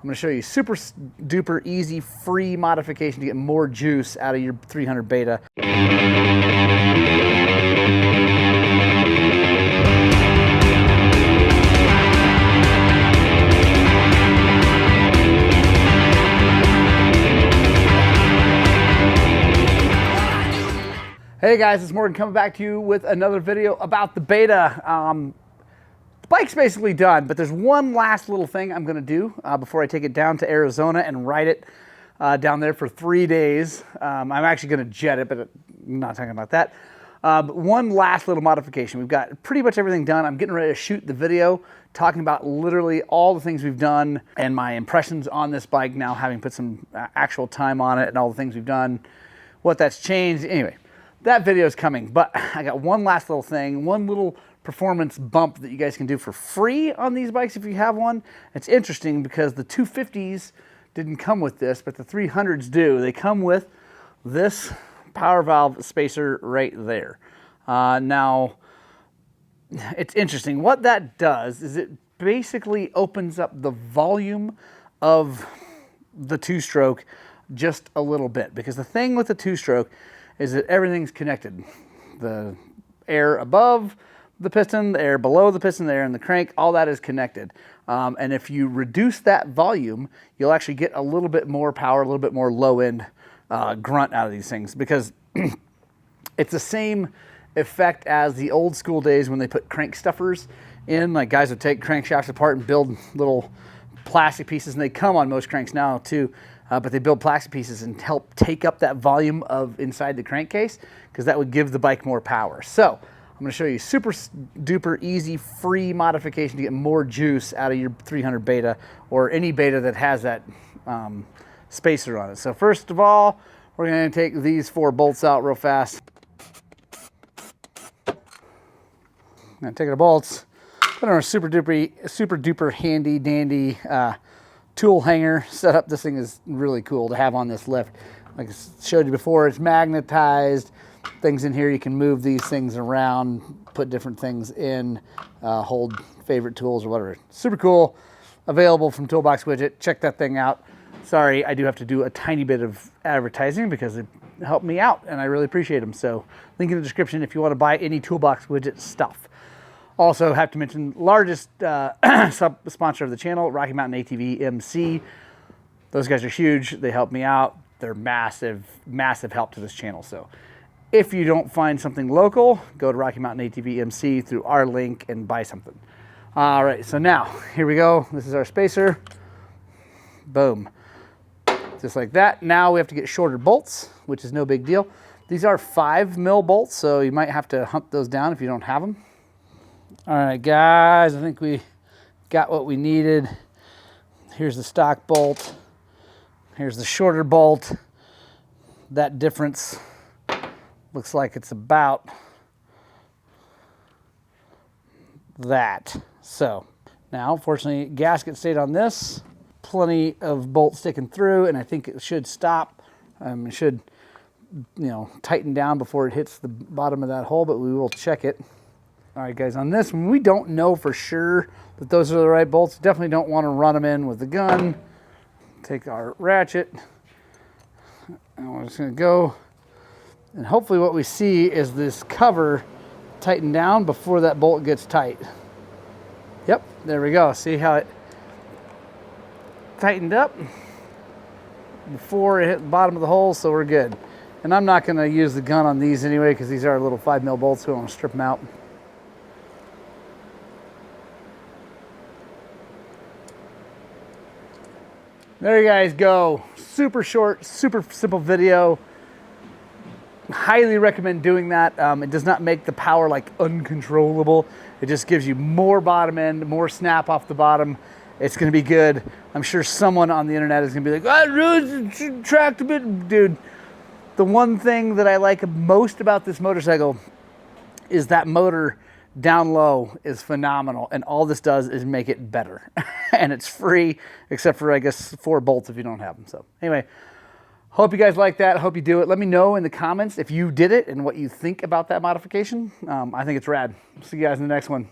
I'm going to show you super duper easy free modification to get more juice out of your 300 beta. Hey guys, it's Morgan coming back to you with another video about the beta. The bike's basically done, but there's one last little thing I'm gonna do before I take it down to Arizona and ride it down there for 3 days. I'm actually gonna jet it, but I'm not talking about that. But one last little modification. We've got pretty much everything done. I'm getting ready to shoot the video talking about literally all the things we've done and my impressions on this bike now, having put some actual time on it and all the things we've done, what that's changed. Anyway, that video is coming, but I got one last little thing, one little performance bump that you guys can do for free on these bikes if you have one. It's interesting because the 250s didn't come with this, but the 300s do. They come with this power valve spacer right there. Now, it's interesting. What that does is it basically opens up the volume of the two-stroke just a little bit, because the thing with the two-stroke is that everything's connected. The air above the piston, the air below the piston, the air in the crank, all that is connected. And if you reduce that volume, you'll actually get a little bit more power, a little bit more low-end grunt out of these things, because it's the same effect as the old school days when they put crank stuffers in. Like, guys would take crankshafts apart and build little plastic pieces, and they come on most cranks now too. But they build plastic pieces and help take up that volume of inside the crankcase, because that would give the bike more power. So I'm going to show you super duper easy free modification to get more juice out of your 300 beta or any beta that has that spacer on it. So first of all, we're going to take these 4 bolts out real fast. I'm going to take our bolts, put on our super duper handy dandy tool hanger setup. This thing is really cool to have on this lift. Like I showed you before, it's magnetized. Things in here, you can move these things around, put different things in, hold favorite tools or whatever. Super cool. Available from Toolbox Widget. Check that thing out. Sorry, I do have to do a tiny bit of advertising because it helped me out and I really appreciate them. So link in the description if you want to buy any Toolbox Widget stuff. Also have to mention largest sponsor of the channel, Rocky Mountain ATV MC. Those guys are huge. They help me out. They're massive, massive help to this channel. So if you don't find something local, go to Rocky Mountain ATV MC through our link and buy something. All right, so now here we go. This is our spacer. Boom. Just like that. Now we have to get shorter bolts, which is no big deal. These are 5mm bolts, so you might have to hunt those down if you don't have them. All right, guys, I think we got what we needed. Here's the stock bolt. Here's the shorter bolt. That difference looks like it's about that. So now, fortunately, gasket stayed on this. Plenty of bolts sticking through, and I think it should stop. It should, tighten down before it hits the bottom of that hole, but we will check it. All right, guys, on this one, we don't know for sure that those are the right bolts. Definitely don't want to run them in with the gun. Take our ratchet, and we're just going to go. And hopefully what we see is this cover tighten down before that bolt gets tight. Yep, there we go. See how it tightened up before it hit the bottom of the hole, so we're good. And I'm not going to use the gun on these anyway, because these are little 5mm bolts, so I want to strip them out. There you guys go. Super short, super simple video. Highly recommend doing that. It does not make the power like uncontrollable. It just gives you more bottom end, more snap off the bottom. It's going to be good. I'm sure someone on the internet is going to be like, "I tracked a bit." Dude, the one thing that I like most about this motorcycle is that motor down low is phenomenal, and all this does is make it better. And it's free, except for, I guess, 4 bolts if you don't have them. So anyway, hope you guys like that. Hope you do it. Let me know in the comments if you did it and what you think about that modification. I think it's rad. See you guys in the next one.